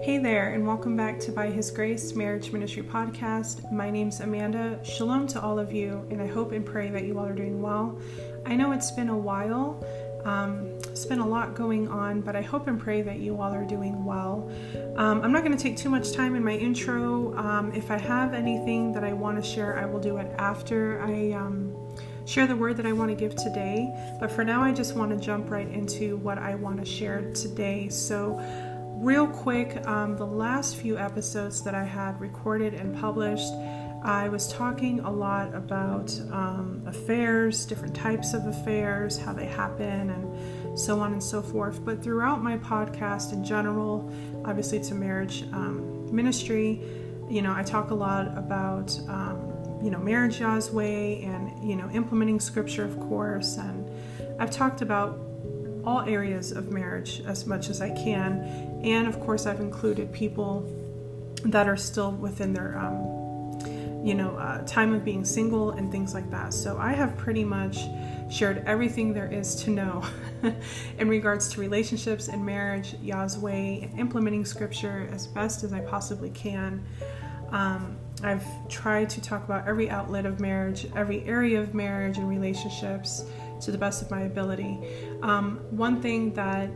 Hey there, and welcome back to By His Grace Marriage Ministry Podcast. My name's Amanda. Shalom to all of you, and I hope and pray that you all are doing well. I know it's been a while. It's been a lot going on, but I hope and pray that you all are doing well. I'm not going to take too much time in my intro. If I have anything that I want to share, I will do it after I share the word that I want to give today. But for now, I just want to jump right into what I want to share today. So real quick, the last few episodes that I had recorded and published, I was talking a lot about affairs, different types of affairs, how they happen, and so on and so forth. But throughout my podcast in general, obviously it's a marriage ministry, I talk a lot about, marriage Yah's way and, implementing scripture, of course. And I've talked about all areas of marriage as much as I can. And of course, I've included people that are still within their, time of being single and things like that. So I have pretty much shared everything there is to know in regards to relationships and marriage, Yah's way, and implementing scripture as best as I possibly can. I've tried to talk about every outlet of marriage, every area of marriage and relationships to the best of my ability. One thing that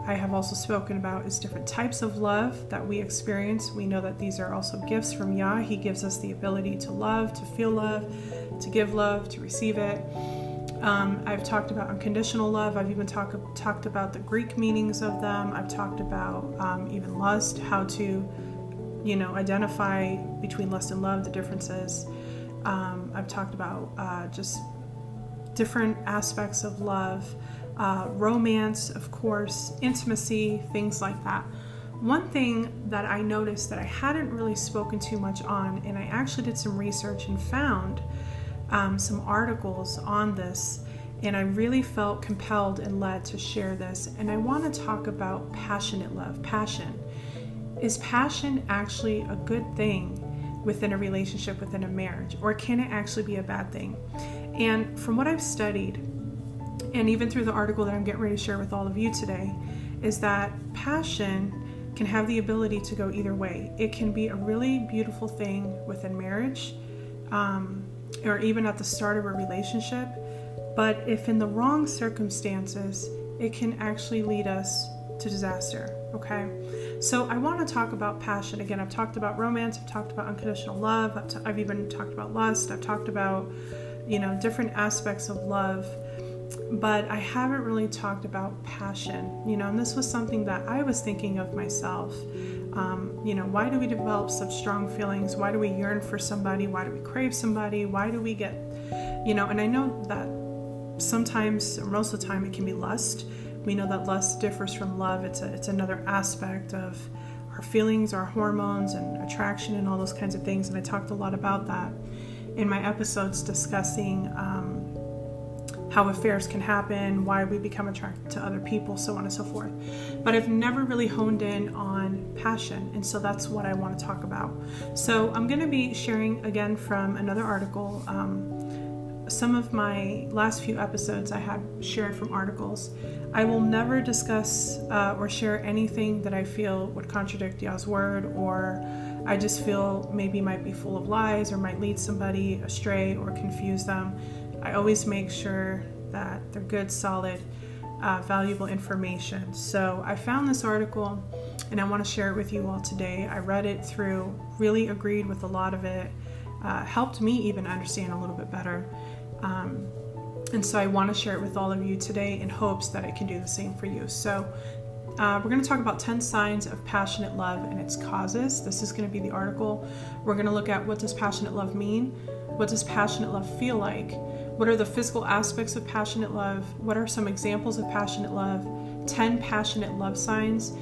I have also spoken about is different types of love that we experience. We know that these are also gifts from Yah. He gives us the ability to love, to feel love, to give love, to receive it. I've talked about unconditional love. I've even talked about the Greek meanings of them. I've talked about even lust, how to identify between lust and love, the differences. I've talked about just different aspects of love, romance, of course, intimacy, things like that. One thing that I noticed that I hadn't really spoken too much on, and I actually did some research and found some articles on this, and I really felt compelled and led to share this. And I want to talk about passionate love, passion. Is passion actually a good thing within a relationship, within a marriage, or can it actually be a bad thing? And from what I've studied, and even through the article that I'm getting ready to share with all of you today, is that passion can have the ability to go either way. It can be a really beautiful thing within marriage, or even at the start of a relationship, but if in the wrong circumstances, it can actually lead us to disaster, okay? So I want to talk about passion. Again, I've talked about romance, I've talked about unconditional love, I've even talked about lust, I've talked about, different aspects of love, but I haven't really talked about passion, and this was something that I was thinking of myself. Why do we develop such strong feelings? Why do we yearn for somebody? Why do we crave somebody? Why do we get, and I know that sometimes, or most of the time, it can be lust. We know that lust differs from love. It's another aspect of our feelings, our hormones, and attraction, and all those kinds of things. And I talked a lot about that in my episodes discussing how affairs can happen, why we become attracted to other people, so on and so forth. But I've never really honed in on passion, and so that's what I want to talk about. So I'm going to be sharing again from another article. Some of my last few episodes I have shared from articles. I will never discuss or share anything that I feel would contradict Yah's word, or I just feel maybe might be full of lies or might lead somebody astray or confuse them. I always make sure that they're good, solid, valuable information. So I found this article and I want to share it with you all today. I read it through, really agreed with a lot of it, helped me even understand a little bit better. And so I want to share it with all of you today in hopes that it can do the same for you. So we're going to talk about 10 signs of passionate love and its causes. This is going to be the article. We're going to look at what does passionate love mean? What does passionate love feel like? What are the physical aspects of passionate love? What are some examples of passionate love? 10 passionate love signs.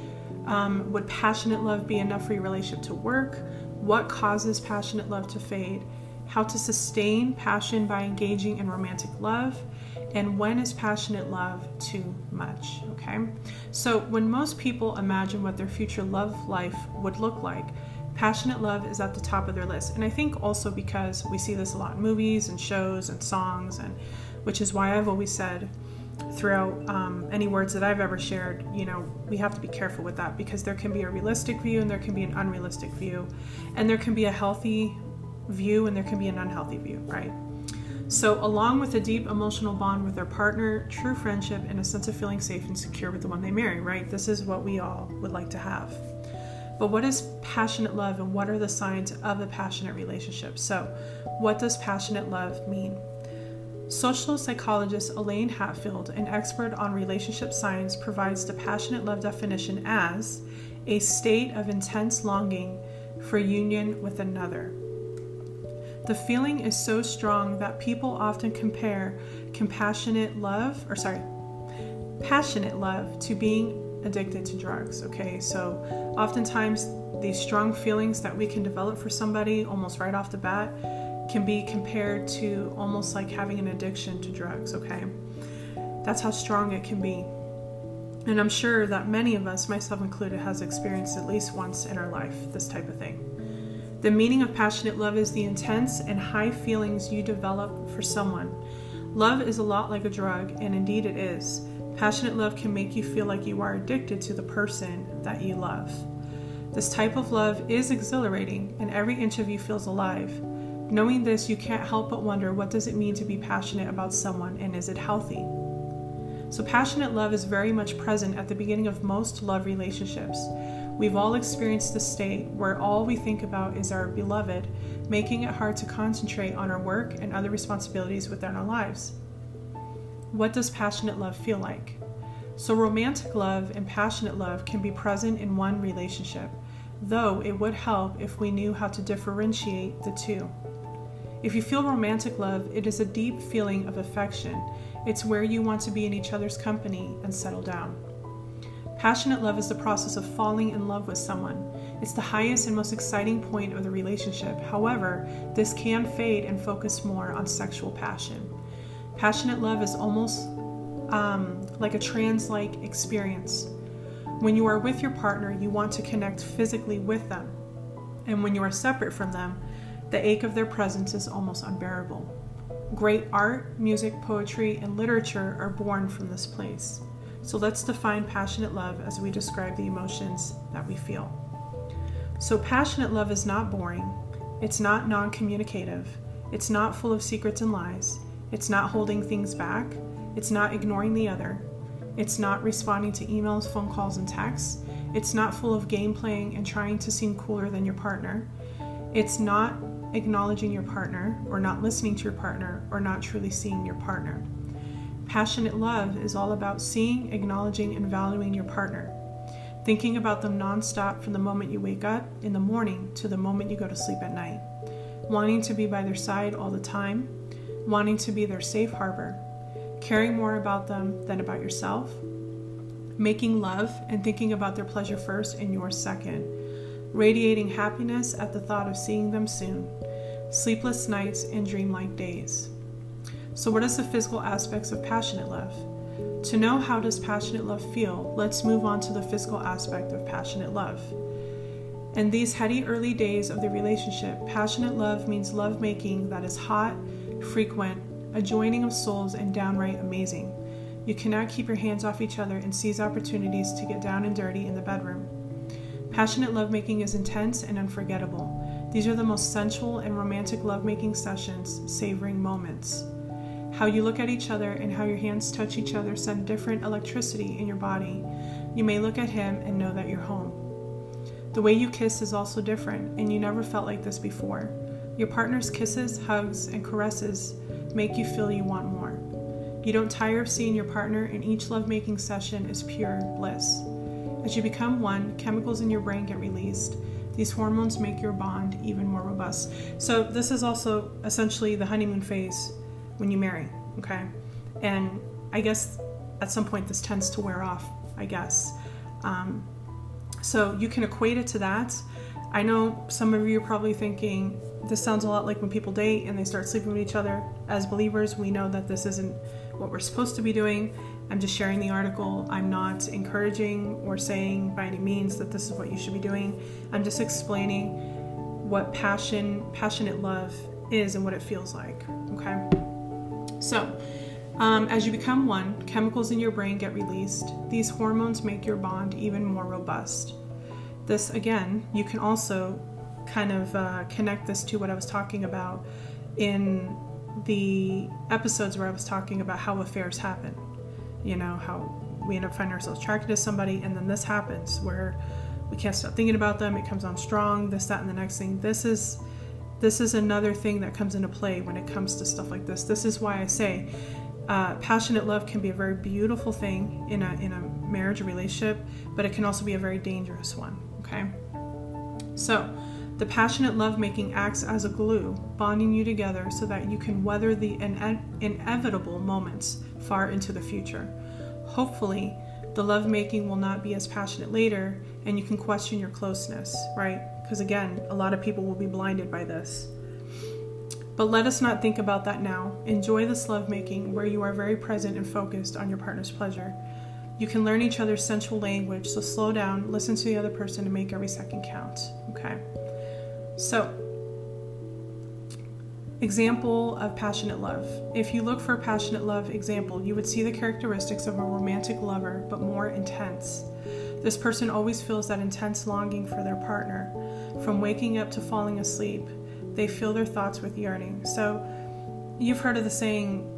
Would passionate love be enough for your relationship to work? What causes passionate love to fade? How to sustain passion by engaging in romantic love, and when is passionate love too much, okay? So when most people imagine what their future love life would look like, passionate love is at the top of their list. And I think also because we see this a lot in movies and shows and songs, and which is why I've always said throughout any words that I've ever shared, we have to be careful with that, because there can be a realistic view and there can be an unrealistic view, and there can be a healthy view and there can be an unhealthy view, right? So along with a deep emotional bond with their partner, true friendship, and a sense of feeling safe and secure with the one they marry, right? This is what we all would like to have. But what is passionate love, and what are the signs of a passionate relationship? So what does passionate love mean? Social psychologist Elaine Hatfield, an expert on relationship science, provides the passionate love definition as a state of intense longing for union with another. The feeling is so strong that people often compare passionate love to being addicted to drugs, okay? So oftentimes these strong feelings that we can develop for somebody almost right off the bat can be compared to almost like having an addiction to drugs, okay? That's how strong it can be. And I'm sure that many of us, myself included, has experienced at least once in our life this type of thing. The meaning of passionate love is the intense and high feelings you develop for someone. Love is a lot like a drug, and indeed it is. Passionate love can make you feel like you are addicted to the person that you love. This type of love is exhilarating, and every inch of you feels alive. Knowing this, you can't help but wonder, what does it mean to be passionate about someone, and is it healthy? So passionate love is very much present at the beginning of most love relationships. We've all experienced the state where all we think about is our beloved, making it hard to concentrate on our work and other responsibilities within our lives. What does passionate love feel like? So romantic love and passionate love can be present in one relationship, though it would help if we knew how to differentiate the two. If you feel romantic love, it is a deep feeling of affection. It's where you want to be in each other's company and settle down. Passionate love is the process of falling in love with someone. It's the highest and most exciting point of the relationship. However, this can fade and focus more on sexual passion. Passionate love is almost like a trance-like experience. When you are with your partner, you want to connect physically with them. And when you are separate from them, the ache of their presence is almost unbearable. Great art, music, poetry, and literature are born from this place. So let's define passionate love as we describe the emotions that we feel. So passionate love is not boring. It's not non-communicative. It's not full of secrets and lies. It's not holding things back. It's not ignoring the other. It's not responding to emails, phone calls, and texts. It's not full of game playing and trying to seem cooler than your partner. It's not acknowledging your partner, or not listening to your partner, or not truly seeing your partner. Passionate love is all about seeing, acknowledging, and valuing your partner. Thinking about them nonstop from the moment you wake up in the morning to the moment you go to sleep at night. Wanting to be by their side all the time. Wanting to be their safe harbor. Caring more about them than about yourself. Making love and thinking about their pleasure first and yours second. Radiating happiness at the thought of seeing them soon. Sleepless nights and dreamlike days. So what is the physical aspects of passionate love? To know how does passionate love feel, let's move on to the physical aspect of passionate love. In these heady early days of the relationship, passionate love means love making that is hot, frequent, a joining of souls, and downright amazing. You cannot keep your hands off each other and seize opportunities to get down and dirty in the bedroom. Passionate lovemaking is intense and unforgettable. These are the most sensual and romantic lovemaking sessions, savoring moments. How you look at each other and how your hands touch each other send different electricity in your body. You may look at him and know that you're home. The way you kiss is also different, and you never felt like this before. Your partner's kisses, hugs, and caresses make you feel you want more. You don't tire of seeing your partner, and each lovemaking session is pure bliss. As you become one, chemicals in your brain get released. These hormones make your bond even more robust. So this is also essentially the honeymoon phase when you marry, okay? And I guess at some point this tends to wear off, I guess. So you can equate it to that. I know some of you are probably thinking, this sounds a lot like when people date and they start sleeping with each other. As believers, we know that this isn't what we're supposed to be doing. I'm just sharing the article. I'm not encouraging or saying by any means that this is what you should be doing. I'm just explaining what passionate love is and what it feels like, okay? So, As you become one, chemicals in your brain get released. These hormones make your bond even more robust. This, again, you can also kind of connect this to what I was talking about in the episodes where I was talking about how affairs happen. You know, how we end up finding ourselves attracted to somebody, and then this happens where we can't stop thinking about them. It comes on strong, this, that, and the next thing. This is another thing that comes into play when it comes to stuff like this. This is why I say passionate love can be a very beautiful thing in a marriage or relationship, but it can also be a very dangerous one, okay? So the passionate lovemaking acts as a glue, bonding you together so that you can weather the inevitable moments far into the future. Hopefully, the lovemaking will not be as passionate later, and you can question your closeness, right? Because again, a lot of people will be blinded by this. But let us not think about that now. Enjoy this lovemaking where you are very present and focused on your partner's pleasure. You can learn each other's sensual language, so slow down, listen to the other person, and make every second count, okay? So, example of passionate love. If you look for a passionate love example, you would see the characteristics of a romantic lover, but more intense. This person always feels that intense longing for their partner. From waking up to falling asleep, they fill their thoughts with yearning. So, you've heard of the saying,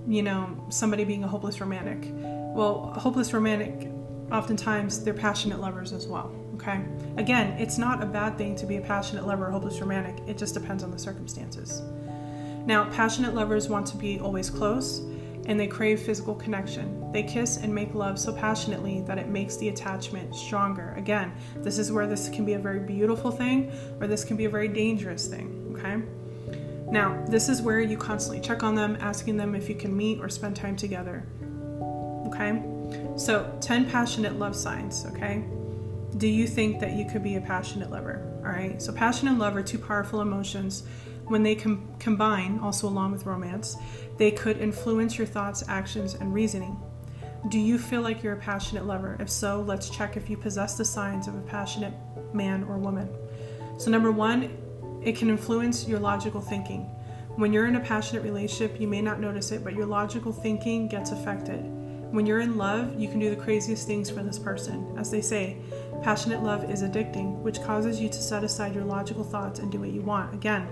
you know, somebody being a hopeless romantic. Well, a hopeless romantic, oftentimes they're passionate lovers as well, okay? Again, it's not a bad thing to be a passionate lover or hopeless romantic. It just depends on the circumstances. Now, passionate lovers want to be always close, and they crave physical connection. They kiss and make love so passionately that it makes the attachment stronger. Again, this is where this can be a very beautiful thing, or this can be a very dangerous thing, okay? Now, this is where you constantly check on them, asking them if you can meet or spend time together, okay? So, 10 passionate love signs, okay? Do you think that you could be a passionate lover? All right, so passion and love are two powerful emotions. When they combine, also along with romance, they could influence your thoughts, actions, and reasoning. Do you feel like you're a passionate lover? If so, let's check if you possess the signs of a passionate man or woman. So number one, it can influence your logical thinking. When you're in a passionate relationship, you may not notice it, but your logical thinking gets affected. When you're in love, you can do the craziest things for this person. As they say, passionate love is addicting, which causes you to set aside your logical thoughts and do what you want. Again,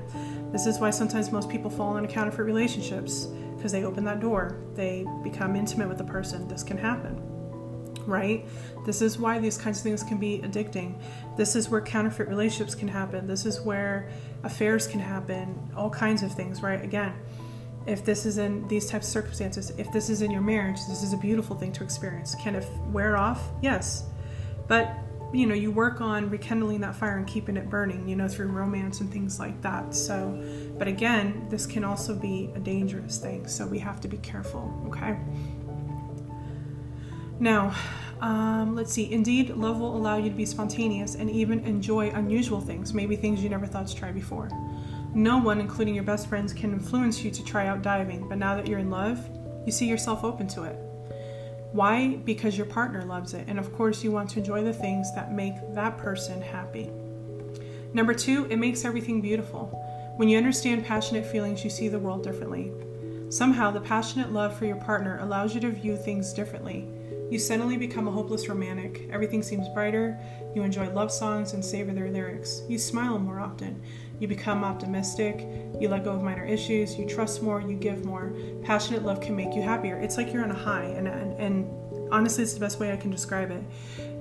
this is why sometimes most people fall into counterfeit relationships, because they open that door. They become intimate with the person. This can happen, right? This is why these kinds of things can be addicting. This is where counterfeit relationships can happen. This is where affairs can happen, all kinds of things, right? Again, if this is in these types of circumstances, if this is in your marriage, this is a beautiful thing to experience. Can it wear off? Yes. But, you know, you work on rekindling that fire and keeping it burning, you know, through romance and things like that. So, but again, this can also be a dangerous thing. So we have to be careful, okay? Now, let's see. Indeed, love will allow you to be spontaneous and even enjoy unusual things, maybe things you never thought to try before. No one, including your best friends, can influence you to try out diving, but now that you're in love, you see yourself open to it. Why? Because your partner loves it, and of course you want to enjoy the things that make that person happy. Number two, it makes everything beautiful. When you understand passionate feelings, you see the world differently. Somehow, the passionate love for your partner allows you to view things differently. You suddenly become a hopeless romantic. Everything seems brighter. You enjoy love songs and savor their lyrics. You smile more often. You become optimistic. You let go of minor issues. You trust more. You give more. Passionate love can make you happier. It's like you're on a high. And honestly, it's the best way I can describe it.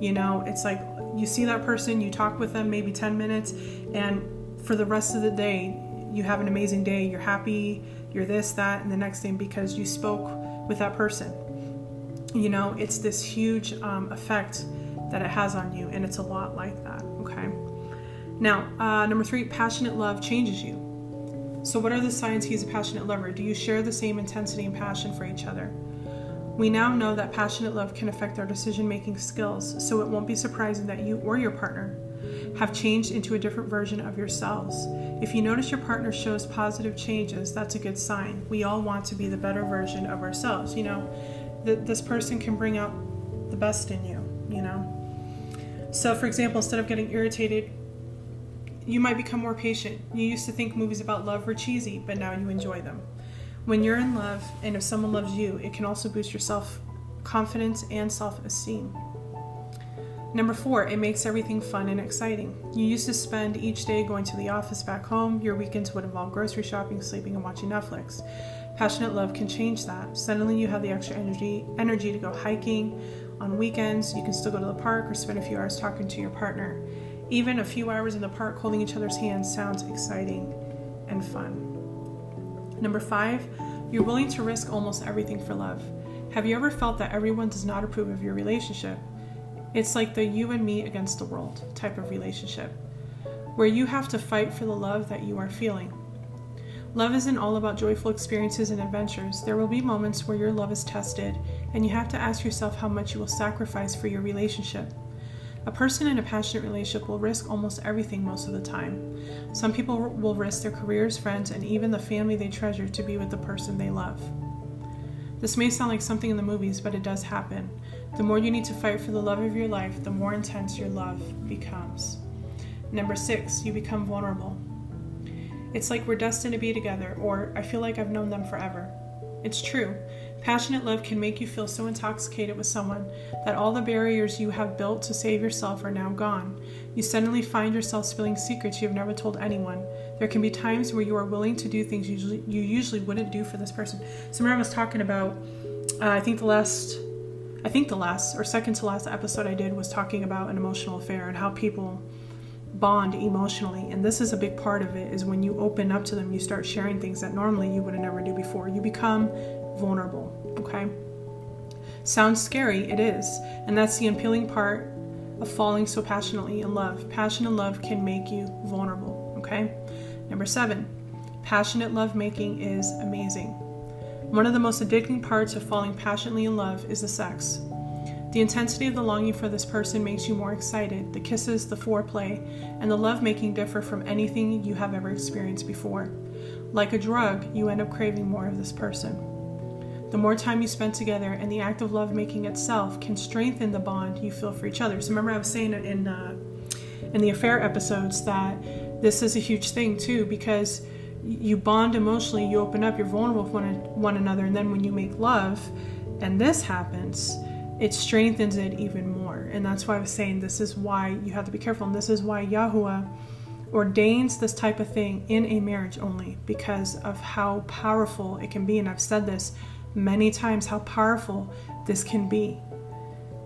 You know, it's like you see that person, you talk with them maybe 10 minutes, and for the rest of the day, you have an amazing day. You're happy. You're this, that, and the next thing because you spoke with that person. You know, it's this huge effect that it has on you, and it's a lot like that, okay? Now, number three, passionate love changes you. So what are the signs he's a passionate lover? Do you share the same intensity and passion for each other? We now know that passionate love can affect our decision-making skills, so it won't be surprising that you or your partner have changed into a different version of yourselves. If you notice your partner shows positive changes, that's a good sign. We all want to be the better version of ourselves, you know? This person can bring out the best in you, you know? So, for example, instead of getting irritated, you might become more patient. You used to think movies about love were cheesy, but now you enjoy them. When you're in love, and if someone loves you, it can also boost your self-confidence and self-esteem. Number 4, it makes everything fun and exciting. You used to spend each day going to the office back home. Your weekends would involve grocery shopping, sleeping, and watching Netflix. Passionate love can change that. Suddenly you have the extra energy to go hiking. On weekends, you can still go to the park or spend a few hours talking to your partner. Even a few hours in the park holding each other's hands sounds exciting and fun. Number 5, you're willing to risk almost everything for love. Have you ever felt that everyone does not approve of your relationship? It's like the you and me against the world type of relationship, where you have to fight for the love that you are feeling. Love isn't all about joyful experiences and adventures. There will be moments where your love is tested, and you have to ask yourself how much you will sacrifice for your relationship. A person in a passionate relationship will risk almost everything most of the time. Some people will risk their careers, friends, and even the family they treasure to be with the person they love. This may sound like something in the movies, but it does happen. The more you need to fight for the love of your life, the more intense your love becomes. Number 6, you become vulnerable. It's like we're destined to be together, or I feel like I've known them forever. It's true. Passionate love can make you feel so intoxicated with someone that all the barriers you have built to save yourself are now gone. You suddenly find yourself spilling secrets you have never told anyone. There can be times where you are willing to do things you usually wouldn't do for this person. So remember I was talking about, I think the last or second to last episode I did was talking about an emotional affair and how people bond emotionally, and this is a big part of it, is when you open up to them, you start sharing things that normally you would have never do before. You become vulnerable, okay? Sounds scary, it is, and that's the appealing part of falling so passionately in love. Passion and love can make you vulnerable, okay? Number 7, passionate love making is amazing. One of the most addicting parts of falling passionately in love is the sex. The intensity of the longing for this person makes you more excited. The kisses, the foreplay, and the lovemaking differ from anything you have ever experienced before. Like a drug, you end up craving more of this person. The more time you spend together, and the act of lovemaking itself can strengthen the bond you feel for each other. So remember I was saying in the affair episodes that this is a huge thing too, because you bond emotionally, you open up, you're vulnerable with one another, and then when you make love, and this happens, it strengthens it even more. And that's why I was saying this is why you have to be careful, and this is why Yahuwah ordains this type of thing in a marriage only, because of how powerful it can be. And I've said this many times, how powerful this can be.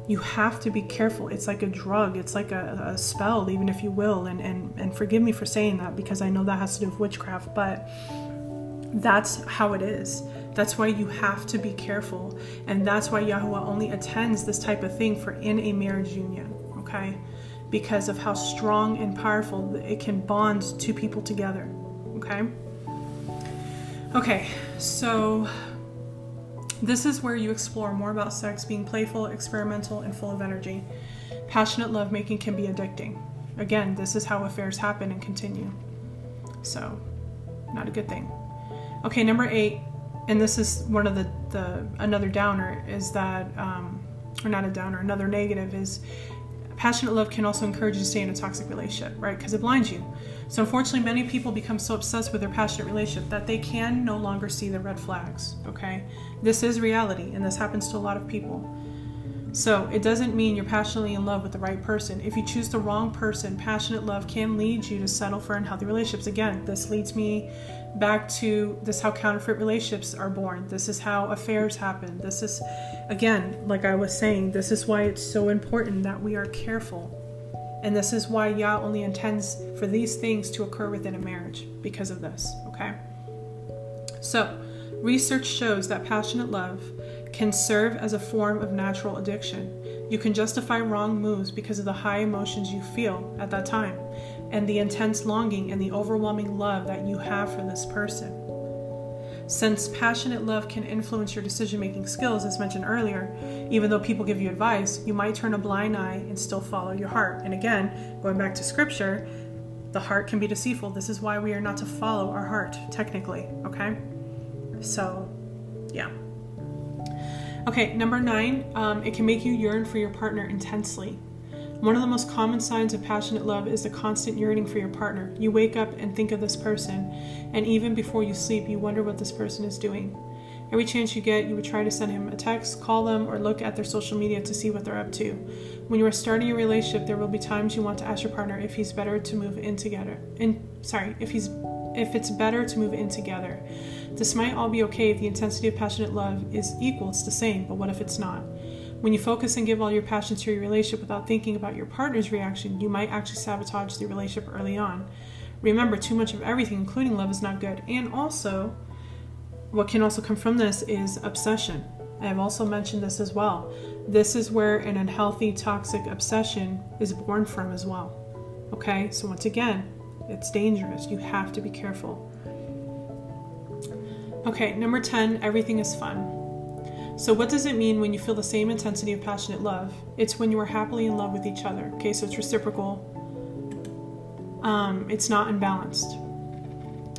You have to be careful. It's like a drug. It's like a spell, even if you will. And forgive me for saying that, because I know that has to do with witchcraft, but that's how it is. That's why you have to be careful. And that's why Yahuwah only attends this type of thing for in a marriage union, okay? Because of how strong and powerful it can bond two people together, okay? Okay, so this is where you explore more about sex being playful, experimental, and full of energy. Passionate lovemaking can be addicting. Again, this is how affairs happen and continue. So, not a good thing. Okay, number 8, and this is one of the another downer, is that, or not a downer, another negative is passionate love can also encourage you to stay in a toxic relationship, right? Because it blinds you. So unfortunately, many people become so obsessed with their passionate relationship that they can no longer see the red flags, okay? This is reality, and this happens to a lot of people. So it doesn't mean you're passionately in love with the right person. If you choose the wrong person, passionate love can lead you to settle for unhealthy relationships. Again, this leads me back to this, how counterfeit relationships are born. This is how affairs happen. This is, again, like I was saying, this is why it's so important that we are careful. And this is why Yah only intends for these things to occur within a marriage, because of this, okay? So, research shows that passionate love can serve as a form of natural addiction. You can justify wrong moves because of the high emotions you feel at that time, and the intense longing and the overwhelming love that you have for this person. Since passionate love can influence your decision-making skills, as mentioned earlier, even though people give you advice, you might turn a blind eye and still follow your heart. And again, going back to scripture, the heart can be deceitful. This is why we are not to follow our heart, technically, okay? So, yeah. Okay, number 9, it can make you yearn for your partner intensely. One of the most common signs of passionate love is the constant yearning for your partner. You wake up and think of this person, and even before you sleep, you wonder what this person is doing. Every chance you get, you would try to send him a text, call them, or look at their social media to see what they're up to. When you are starting a relationship, there will be times you want to ask your partner if he's better to move in together. If it's better to move in together. This might all be okay if the intensity of passionate love is equal, it's the same, but what if it's not? When you focus and give all your passion to your relationship without thinking about your partner's reaction, you might actually sabotage the relationship early on. Remember, too much of everything, including love, is not good. And also, what can also come from this is obsession. I have also mentioned this as well. This is where an unhealthy, toxic obsession is born from as well. Okay, so once again, it's dangerous. You have to be careful. Okay, number 10, everything is fun. So what does it mean when you feel the same intensity of passionate love? It's when you are happily in love with each other. Okay, so it's reciprocal. It's not unbalanced.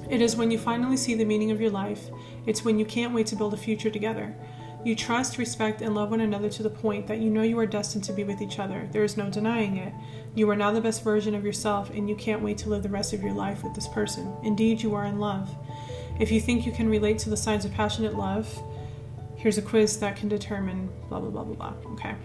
It is when you finally see the meaning of your life. It's when you can't wait to build a future together. You trust, respect, and love one another to the point that you know you are destined to be with each other. There is no denying it. You are now the best version of yourself, and you can't wait to live the rest of your life with this person. Indeed, you are in love. If you think you can relate to the signs of passionate love, here's a quiz that can determine blah, blah, blah, blah, blah. Okay.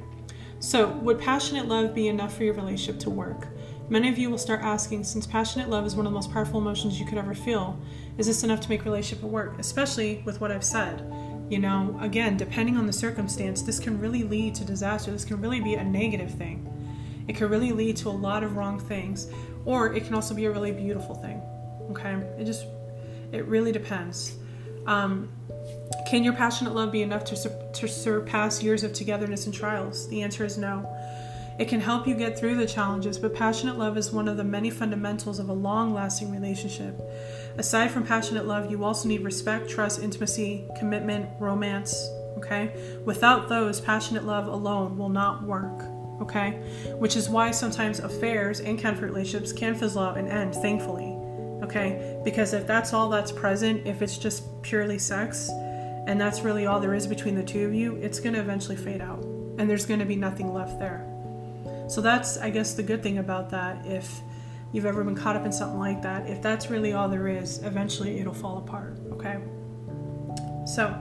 So, would passionate love be enough for your relationship to work? Many of you will start asking, since passionate love is one of the most powerful emotions you could ever feel, is this enough to make a relationship work? Especially with what I've said. You know, again, depending on the circumstance, this can really lead to disaster. This can really be a negative thing. It can really lead to a lot of wrong things, or it can also be a really beautiful thing. Okay? It really depends. Can your passionate love be enough to surpass years of togetherness and trials? The answer is no. It can help you get through the challenges, but passionate love is one of the many fundamentals of a long-lasting relationship. Aside from passionate love, you also need respect, trust, intimacy, commitment, romance, okay? Without those, passionate love alone will not work, okay? Which is why sometimes affairs and comfort relationships can fizzle out and end, thankfully, okay? Because if that's all that's present, if it's just purely sex, and that's really all there is between the two of you, it's going to eventually fade out, and there's going to be nothing left there. So that's, I guess, the good thing about that. If you've ever been caught up in something like that, if that's really all there is, eventually it'll fall apart, okay? So,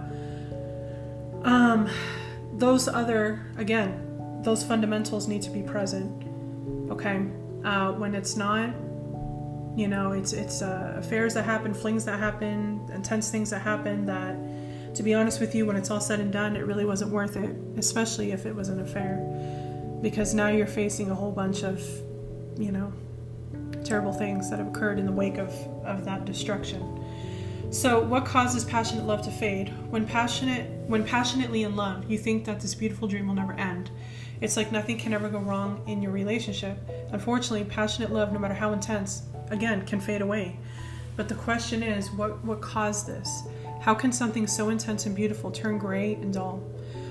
those fundamentals need to be present, okay? When it's not, you know, it's affairs that happen, flings that happen, intense things that happen that, to be honest with you, when it's all said and done, it really wasn't worth it, especially if it was an affair. Because now you're facing a whole bunch of, you know, terrible things that have occurred in the wake of that destruction. So what causes passionate love to fade? When passionately in love, you think that this beautiful dream will never end. It's like nothing can ever go wrong in your relationship. Unfortunately, passionate love, no matter how intense, again, can fade away. But the question is, what caused this? How can something so intense and beautiful turn gray and dull?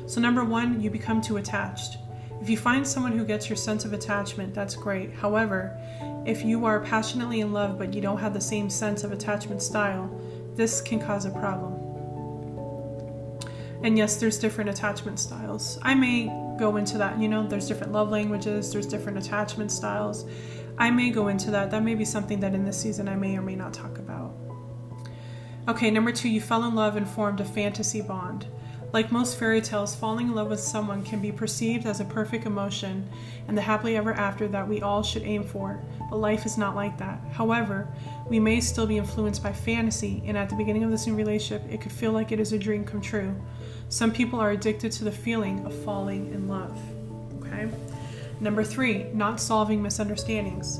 So number one, you become too attached. If you find someone who gets your sense of attachment, that's great. However, if you are passionately in love but you don't have the same sense of attachment style, this can cause a problem. And yes, there's different attachment styles. I may go into that. You know, there's different love languages, there's different attachment styles. I may go into that. That may be something that in this season I may or may not talk about. Okay, number two, you fell in love and formed a fantasy bond. Like most fairy tales, falling in love with someone can be perceived as a perfect emotion and the happily ever after that we all should aim for, but life is not like that. However, we may still be influenced by fantasy, and at the beginning of this new relationship, it could feel like it is a dream come true. Some people are addicted to the feeling of falling in love. Okay? Number three, not solving misunderstandings.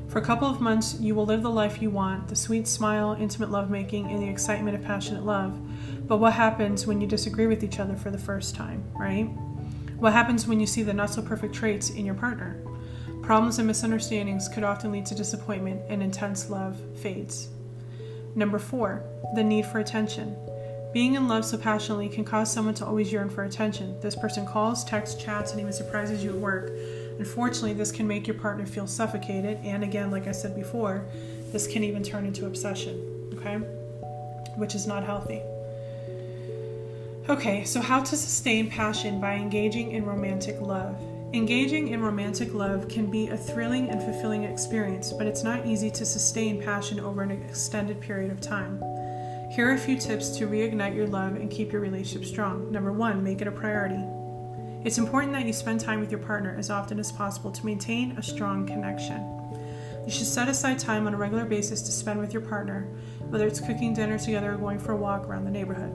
For a couple of months, you will live the life you want, the sweet smile, intimate lovemaking, and the excitement of passionate love. But what happens when you disagree with each other for the first time, right? What happens when you see the not-so-perfect traits in your partner? Problems and misunderstandings could often lead to disappointment, and intense love fades. Number four, the need for attention. Being in love so passionately can cause someone to always yearn for attention. This person calls, texts, chats, and even surprises you at work. Unfortunately, this can make your partner feel suffocated, and again, like I said before, this can even turn into obsession, okay? Which is not healthy. Okay, so how to sustain passion by engaging in romantic love. Engaging in romantic love can be a thrilling and fulfilling experience, but it's not easy to sustain passion over an extended period of time. Here are a few tips to reignite your love and keep your relationship strong. Number 1, make it a priority. It's important that you spend time with your partner as often as possible to maintain a strong connection. You should set aside time on a regular basis to spend with your partner, whether it's cooking dinner together or going for a walk around the neighborhood.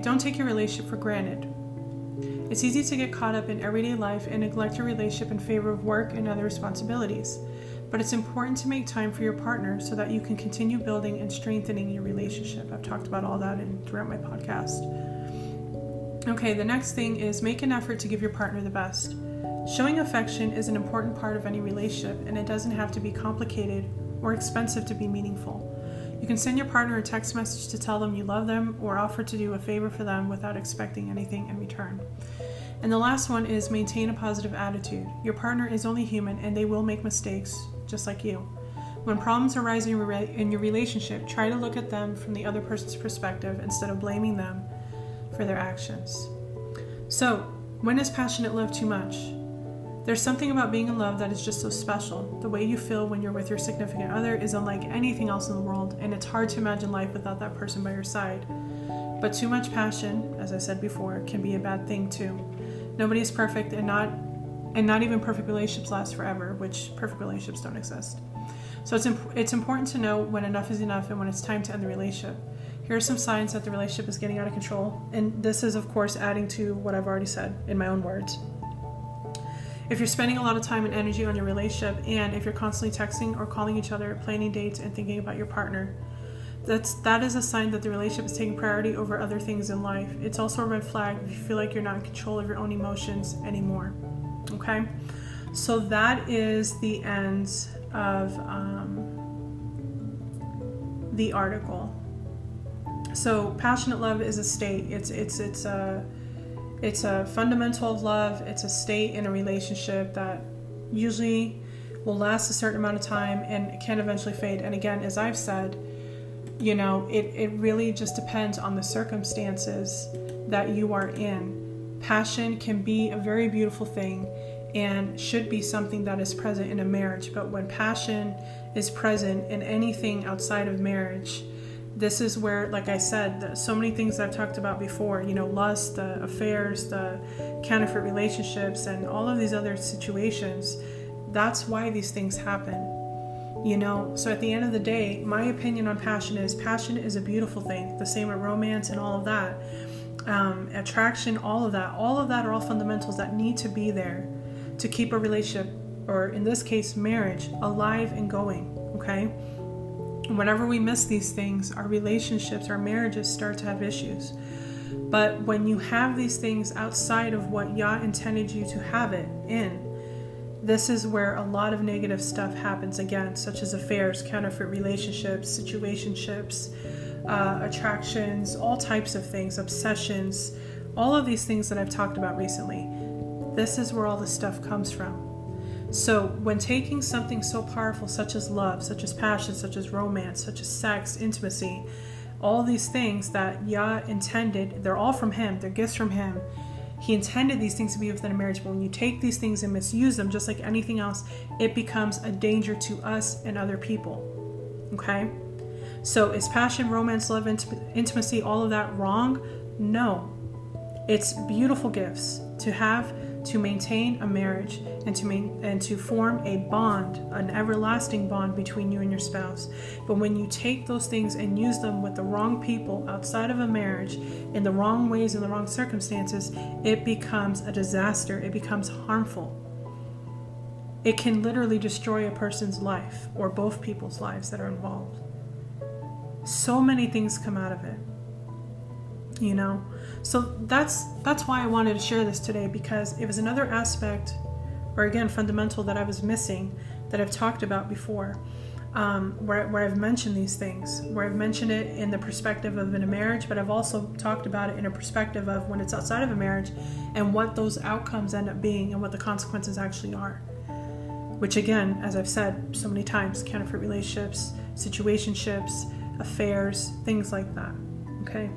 Don't take your relationship for granted. It's easy to get caught up in everyday life and neglect your relationship in favor of work and other responsibilities. But it's important to make time for your partner so that you can continue building and strengthening your relationship. I've talked about all that throughout my podcast. Okay, the next thing is make an effort to give your partner the best. Showing affection is an important part of any relationship, and it doesn't have to be complicated or expensive to be meaningful. You can send your partner a text message to tell them you love them or offer to do a favor for them without expecting anything in return. And the last one is maintain a positive attitude. Your partner is only human and they will make mistakes just like you. When problems arise in your relationship, try to look at them from the other person's perspective instead of blaming them for their actions. So, when is passionate love too much? There's something about being in love that is just so special. The way you feel when you're with your significant other is unlike anything else in the world, and it's hard to imagine life without that person by your side. But too much passion, as I said before, can be a bad thing too. Nobody is perfect, and not even perfect relationships last forever, which perfect relationships don't exist. So it's important to know when enough is enough and when it's time to end the relationship. Here are some signs that the relationship is getting out of control, and this is, of course, adding to what I've already said in my own words. If you're spending a lot of time and energy on your relationship, and if you're constantly texting or calling each other, planning dates, and thinking about your partner, that is a sign that the relationship is taking priority over other things in life. It's also a red flag if you feel like you're not in control of your own emotions anymore. Okay? So that is the end of the article. So passionate love is a state. It's a fundamental of love. It's a state in a relationship that usually will last a certain amount of time and can eventually fade. And again, as I've said, it really just depends on the circumstances that you are in. Passion can be a very beautiful thing and should be something that is present in a marriage. But when passion is present in anything outside of marriage, this is where, like I said, so many things that I've talked about before, lust, the affairs, the counterfeit relationships, and all of these other situations, that's why these things happen. So at the end of the day, my opinion on passion is a beautiful thing. The same with romance and all of that. Attraction, all of that are all fundamentals that need to be there to keep a relationship, or in this case, marriage, alive and going, okay? Whenever we miss these things, our relationships, our marriages start to have issues. But when you have these things outside of what Yah intended you to have it in, this is where a lot of negative stuff happens again, such as affairs, counterfeit relationships, situationships, attractions, all types of things, obsessions, all of these things that I've talked about recently. This is where all this stuff comes from. So when taking something so powerful such as love, such as passion, such as romance, such as sex, intimacy, all these things that Yah intended, they're all from Him, they're gifts from Him. He intended these things to be within a marriage, but when you take these things and misuse them, just like anything else, it becomes a danger to us and other people. Okay? So is passion, romance, love, intimacy, all of that wrong? No. It's beautiful gifts to have, to maintain a marriage, and to form a bond, an everlasting bond between you and your spouse. But when you take those things and use them with the wrong people outside of a marriage, in the wrong ways, in the wrong circumstances, it becomes a disaster. It becomes harmful. It can literally destroy a person's life, or both people's lives that are involved. So many things come out of it. So that's why I wanted to share this today, because it was another aspect, or again, fundamental, that I was missing, that I've talked about before, where I've mentioned these things, where I've mentioned it in the perspective of in a marriage, but I've also talked about it in a perspective of when it's outside of a marriage and what those outcomes end up being and what the consequences actually are. Which again, as I've said so many times, counterfeit relationships, situationships, affairs, things like that. Okay?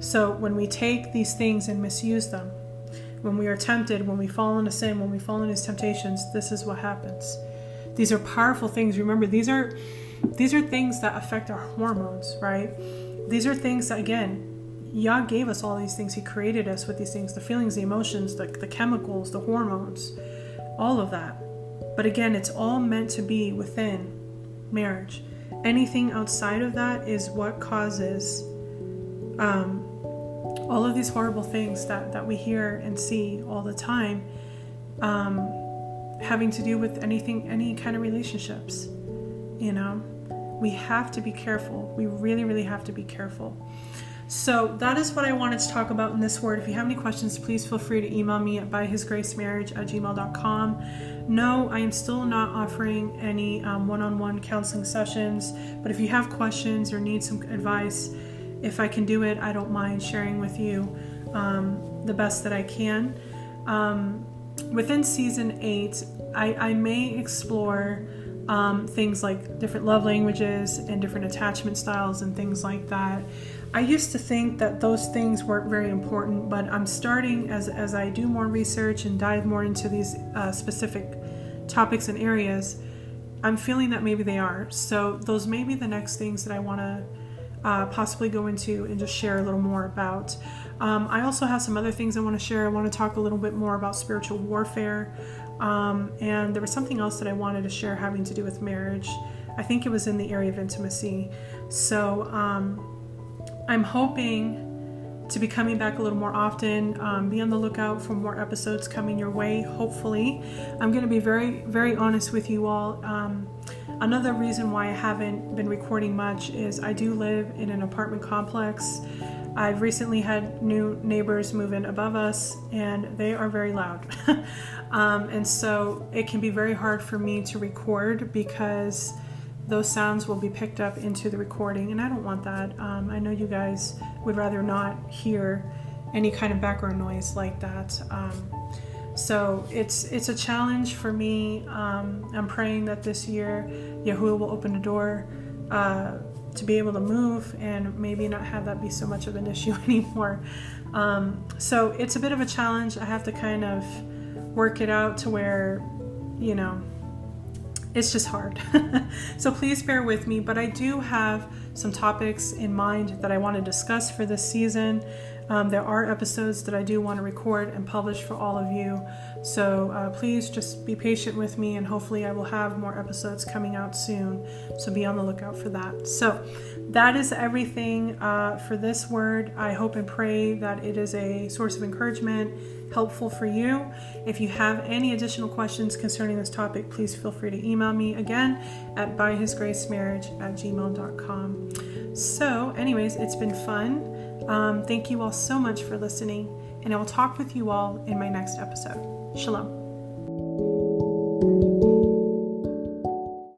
So when we take these things and misuse them, when we are tempted, when we fall into sin, when we fall into these temptations, this is what happens. These are powerful things. Remember, these are things that affect our hormones, right? These are things that, again, Yah gave us all these things. He created us with these things, the feelings, the emotions, the chemicals, the hormones, all of that. But again, it's all meant to be within marriage. Anything outside of that is what causes all of these horrible things that we hear and see all the time, having to do with any kind of relationships. We have to be careful. We really, really have to be careful. So that is what I wanted to talk about in this word. If you have any questions, please feel free to email me at byhisgracemarriage@gmail.com. No, I am still not offering any one-on-one counseling sessions, but if you have questions or need some advice, if I can do it, I don't mind sharing with you the best that I can. Within season 8, I may explore things like different love languages and different attachment styles and things like that. I used to think that those things weren't very important, but I'm starting, as I do more research and dive more into these specific topics and areas, I'm feeling that maybe they are. So those may be the next things that I want to possibly go into and just share a little more about. I also have some other things I want to share. I want to talk a little bit more about spiritual warfare. And there was something else that I wanted to share having to do with marriage. I think it was in the area of intimacy. So I'm hoping to be coming back a little more often. Be on the lookout for more episodes coming your way, hopefully. I'm going to be very, very honest with you all. Another reason why I haven't been recording much is I do live in an apartment complex. I've recently had new neighbors move in above us, and they are very loud. And so it can be very hard for me to record because those sounds will be picked up into the recording, and I don't want that. I know you guys would rather not hear any kind of background noise like that. So it's a challenge for me. I'm praying that this year Yahuwah will open a door to be able to move and maybe not have that be so much of an issue anymore. So it's a bit of a challenge. I have to kind of work it out to where, it's just hard. So please bear with me, but I do have some topics in mind that I want to discuss for this season. There are episodes that I do want to record and publish for all of you. So please just be patient with me, and hopefully I will have more episodes coming out soon. So be on the lookout for that. So that is everything for this word. I hope and pray that it is a source of encouragement, helpful for you. If you have any additional questions concerning this topic, please feel free to email me again at byhisgracemarriage@gmail.com. So anyways, it's been fun. Thank you all so much for listening, and I will talk with you all in my next episode. Shalom.